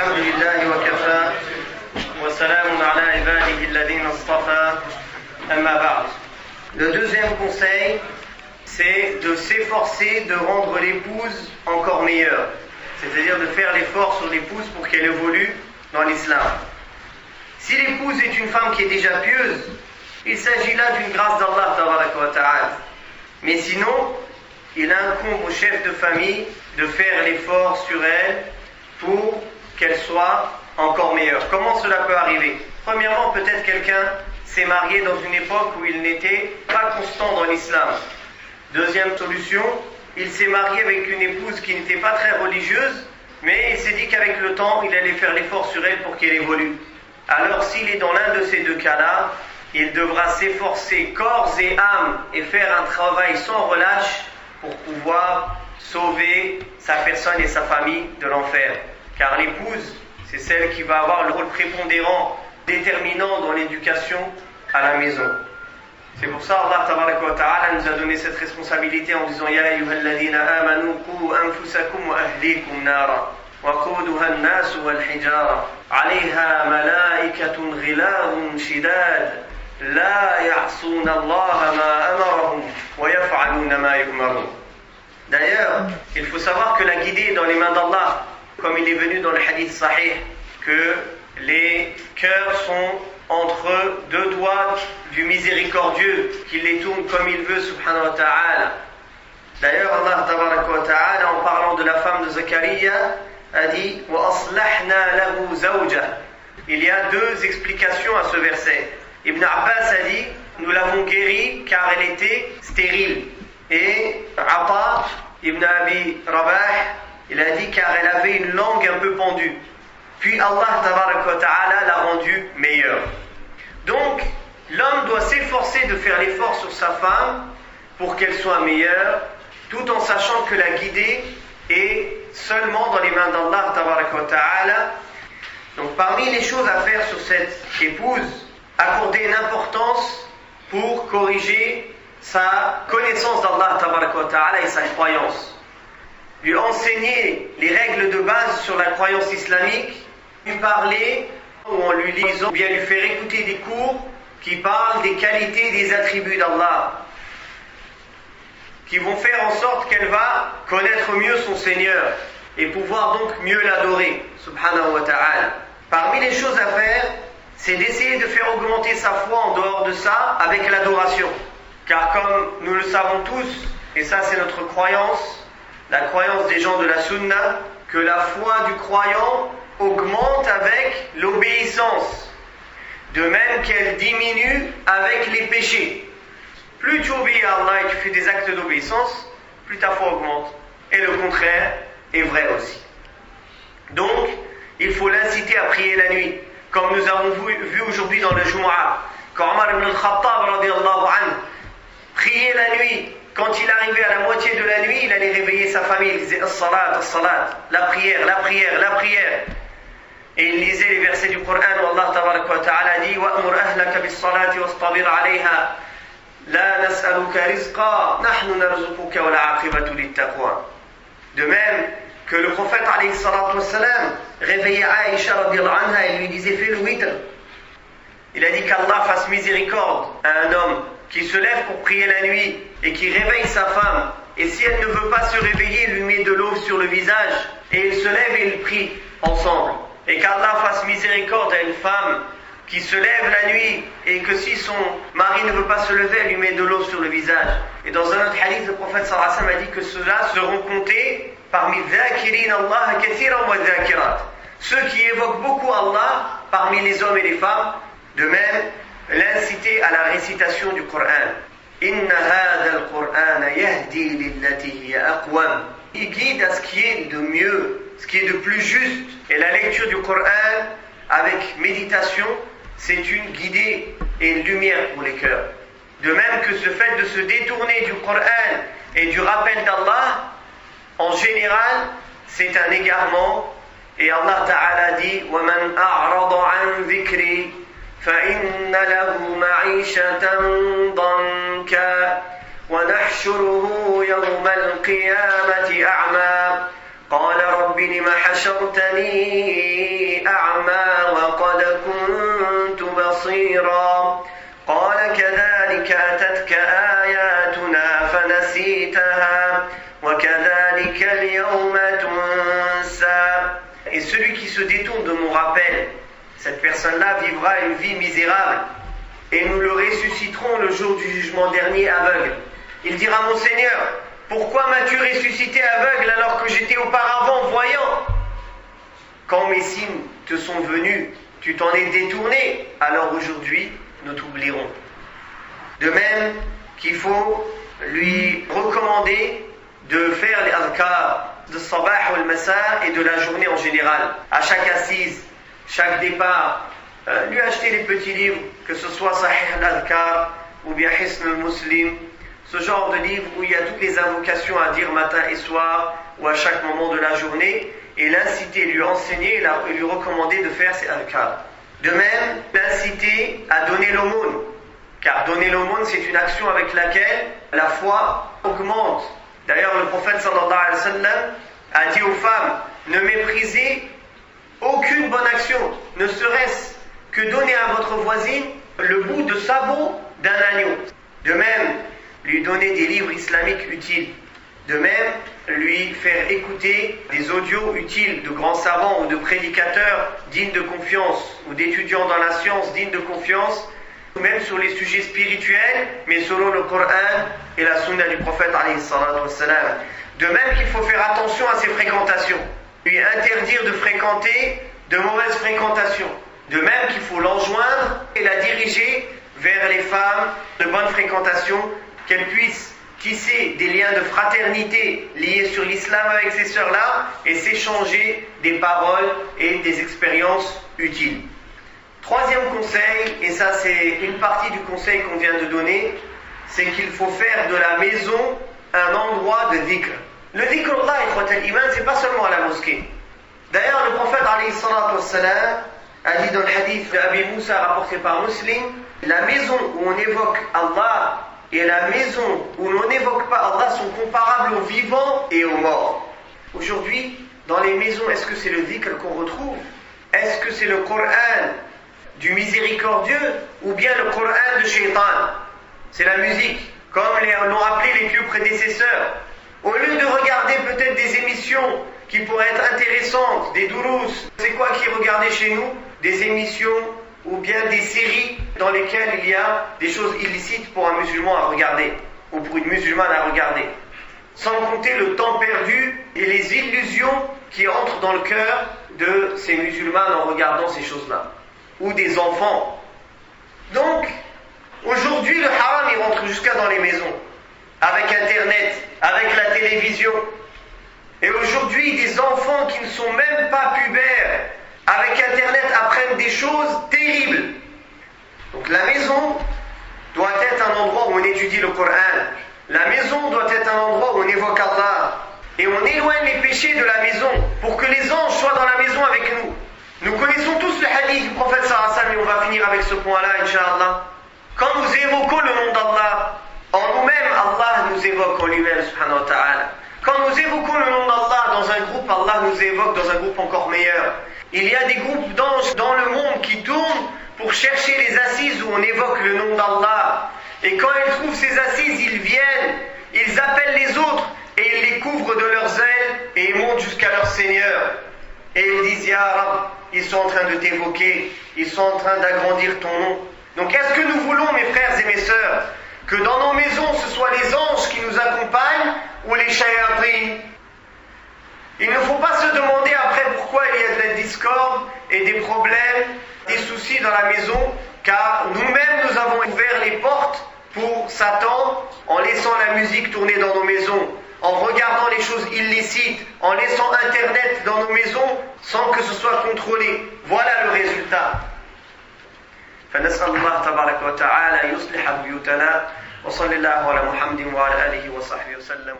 الحمد لله وكفى وسلام على عباده الذين اصطفى أما بعد. Le deuxième conseil, c'est de s'efforcer de rendre l'épouse encore meilleure, c'est-à-dire de faire l'effort sur l'épouse pour qu'elle évolue dans l'islam. Si l'épouse est une femme qui est déjà pieuse, il s'agit là d'une grâce d'Allah tabaraka wa ta'ala. Mais sinon, il incombe au chef de famille de faire l'effort sur elle pour qu'elle soit encore meilleure. Comment cela peut arriver? Premièrement, peut-être quelqu'un s'est marié dans une époque où il n'était pas constant dans l'islam. Deuxième solution, il s'est marié avec une épouse qui n'était pas très religieuse, mais il s'est dit qu'avec le temps, il allait faire l'effort sur elle pour qu'elle évolue. Alors s'il est dans l'un de ces deux cas-là, il devra s'efforcer corps et âme et faire un travail sans relâche pour pouvoir sauver sa personne et sa famille de l'enfer. Car l'épouse, c'est celle qui va avoir le rôle prépondérant, déterminant dans l'éducation à la maison. C'est pour ça Allah tabaraka wa ta'ala nous a donné cette responsabilité en disant Ya ayyuhalladhina amanu qu anfusakum wa ahlikum nara wa quduha an-nas wal hijara 'alayha malaikatun ghiladun shidad la ya'suna Allah ma amarahum wa yaf'aluna ma yu'marun. D'ailleurs, il faut savoir que la guidée est dans les mains d'Allah, comme il est venu dans le hadith sahih, que les cœurs sont entre deux doigts du miséricordieux, qui les tourne comme il veut, subhanahu wa ta'ala. D'ailleurs, Allah tabaraka wa ta'ala, en parlant de la femme de Zakaria, a dit « Wa aslahna lahu zawjah ». Il y a deux explications à ce verset. Ibn Abbas a dit « Nous l'avons guérie car elle était stérile ». Et Ata ibn Abi Rabah, il a dit car elle avait une langue un peu pendue. Puis Allah tabaraka wa ta'ala l'a rendue meilleure. Donc, l'homme doit s'efforcer de faire l'effort sur sa femme pour qu'elle soit meilleure, tout en sachant que la guidée est seulement dans les mains d'Allah tabaraka wa ta'ala. Donc, parmi les choses à faire sur cette épouse, accorder une importance pour corriger sa connaissance d'Allah tabaraka wa ta'ala et sa croyance. Lui enseigner les règles de base sur la croyance islamique, lui parler ou en lui lisant, ou bien lui faire écouter des cours qui parlent des qualités et des attributs d'Allah, qui vont faire en sorte qu'elle va connaître mieux son Seigneur et pouvoir donc mieux l'adorer, subhanahu wa ta'ala. Parmi les choses à faire, c'est d'essayer de faire augmenter sa foi en dehors de ça avec l'adoration. Car comme nous le savons tous, et ça c'est notre croyance, la croyance des gens de la sunna, que la foi du croyant augmente avec l'obéissance, de même qu'elle diminue avec les péchés. Plus tu obéis à Allah et tu fais des actes d'obéissance, plus ta foi augmente. Et le contraire est vrai aussi. Donc, il faut l'inciter à prier la nuit, comme nous avons vu aujourd'hui dans le Jumu'ah, quand Omar ibn al-Khattab radiyallahu anhu priait la nuit. Quand il arrivait à la moitié de la nuit, il allait réveiller sa famille. Il disait as-salat, as-salat, la prière, la prière, la prière. Et il lisait les versets du Coran où Allah tabaraka wa ta'ala dit wa'mur ahlaka bis-salati wastabir 'alayha la nas'aluka rizqa nahnu narzuquka wa la'aqibatu lit-taqwa. De même que le prophète alayhi salatu wassalam réveillait Aïcha radiyallahu anha et lui disait fais le witr. Il a dit qu'Allah fasse miséricorde à un homme qui se lève pour prier la nuit et qui réveille sa femme, et si elle ne veut pas se réveiller, il lui met de l'eau sur le visage et il se lève et ils prient ensemble. Et qu'Allah fasse miséricorde à une femme qui se lève la nuit et que si son mari ne veut pas se lever, elle lui met de l'eau sur le visage. Et dans un autre hadith, le prophète sallallahu alayhi wa sallam a dit que ceux-là seront comptés parmi dhakirin Allah kathiran wa dhakirat, ceux qui évoquent beaucoup Allah parmi les hommes et les femmes. De même, l'inciter à la récitation du Coran. Inna hadha al-Qur'ana yahdi lillati hiya aqwam. Il guide à ce qui est de mieux, ce qui est de plus juste. Et la lecture du Coran avec méditation, c'est une guidée et une lumière pour les cœurs. De même que ce fait de se détourner du Coran et du rappel d'Allah, en général, c'est un égarement. Et Allah Ta'ala dit وَمَنْ أَعْرَضَ عَنْ ذِكْرِي فإن له معيشة ضنكا ونحشره يوم القيامة أعمى قال رب لم حشرتني بصيرا قال كذلك أتتك آياتنا فنسيتها وكذلك اليوم تنسى. Et celui qui se détourne de mon rappel, cette personne-là vivra une vie misérable et nous le ressusciterons le jour du jugement dernier aveugle. Il dira: mon Seigneur, pourquoi m'as-tu ressuscité aveugle alors que j'étais auparavant voyant? Quand mes signes te sont venus, tu t'en es détourné, alors aujourd'hui nous t'oublierons. De même qu'il faut lui recommander de faire les adhkar de sabah ou le masa et de la journée en général. À chaque assise, chaque départ, lui acheter les petits livres, que ce soit Sahih al-Adhkar ou bien Hisn al-Muslim, ce genre de livre où il y a toutes les invocations à dire matin et soir ou à chaque moment de la journée, et l'inciter, lui enseigner et lui recommander de faire ces adhkar. De même, l'inciter à donner l'aumône, car donner l'aumône c'est une action avec laquelle la foi augmente. D'ailleurs, le prophète sallallahu alayhi wa sallam a dit aux femmes: ne méprisez aucune bonne action, ne serait-ce que donner à votre voisine le bout de sabot d'un agneau. De même, lui donner des livres islamiques utiles. De même, lui faire écouter des audios utiles de grands savants ou de prédicateurs dignes de confiance ou d'étudiants dans la science dignes de confiance, ou même sur les sujets spirituels, mais selon le Coran et la sunna du prophète alayhi salatu wassalam. De même qu'il faut faire attention à ses fréquentations, lui interdire de fréquenter de mauvaises fréquentations. De même qu'il faut l'enjoindre et la diriger vers les femmes de bonne fréquentation, qu'elles puissent tisser des liens de fraternité liés sur l'islam avec ces sœurs-là et s'échanger des paroles et des expériences utiles. Troisième conseil, et ça c'est une partie du conseil qu'on vient de donner, c'est qu'il faut faire de la maison un endroit de dhikr. Le dhikr Allah, ikhwatal iman, c'est pas seulement à la mosquée. D'ailleurs, le prophète alayhi salatu wassalam a dit dans le hadith d'Abi Moussa rapporté par Muslim: la maison où on évoque Allah et la maison où l'on n'évoque pas Allah sont comparables aux vivants et aux morts. Aujourd'hui, dans les maisons, est-ce que c'est le dhikr qu'on retrouve? Est-ce que c'est le Coran du miséricordieux ou bien le Coran de Shaitan? C'est la musique, comme l'ont rappelé les plus prédécesseurs. Au lieu de regarder peut-être des émissions qui pourraient être intéressantes, des dourous, c'est quoi qui est regardé chez nous? Des émissions ou bien des séries dans lesquelles il y a des choses illicites pour un musulman à regarder, ou pour une musulmane à regarder. Sans compter le temps perdu et les illusions qui entrent dans le cœur de ces musulmanes en regardant ces choses-là, ou des enfants. Donc, aujourd'hui, le haram, il rentre jusqu'à dans les maisons, avec Internet, avec la télévision. Et aujourd'hui, des enfants qui ne sont même pas pubères, avec Internet, apprennent des choses terribles. Donc la maison doit être un endroit où on étudie le Coran. La maison doit être un endroit où on évoque Allah. Et on éloigne les péchés de la maison pour que les anges soient dans la maison avec nous. Nous connaissons tous le hadith du prophète sallallahu alayhi wa sallam, et on va finir avec ce point-là, Inch'Allah. Quand nous évoquons le nom d'Allah, en nous-mêmes, Allah nous évoque en lui-même, subhanahu wa ta'ala. Quand nous évoquons le nom d'Allah dans un groupe, Allah nous évoque dans un groupe encore meilleur. Il y a des groupes d'anges dans le monde qui tournent pour chercher les assises où on évoque le nom d'Allah. Et quand ils trouvent ces assises, ils viennent, ils appellent les autres et ils les couvrent de leurs ailes et ils montent jusqu'à leur Seigneur. Et ils disent: Ya Rab, ils sont en train de t'évoquer, ils sont en train d'agrandir ton nom. Donc est-ce que nous voulons, mes frères et mes sœurs, que dans nos maisons ce soit les anges qui nous accompagnent ou les shayatin? Il ne faut pas se demander après pourquoi il y a de la discorde et des problèmes, des soucis dans la maison, car nous-mêmes nous avons ouvert les portes pour Satan en laissant la musique tourner dans nos maisons, en regardant les choses illicites, en laissant Internet dans nos maisons sans que ce soit contrôlé. Voilà le résultat. فنسأل الله تبارك وتعالى يصلح بيوتنا وصلى الله على محمد وعلى آله وصحبه وسلم.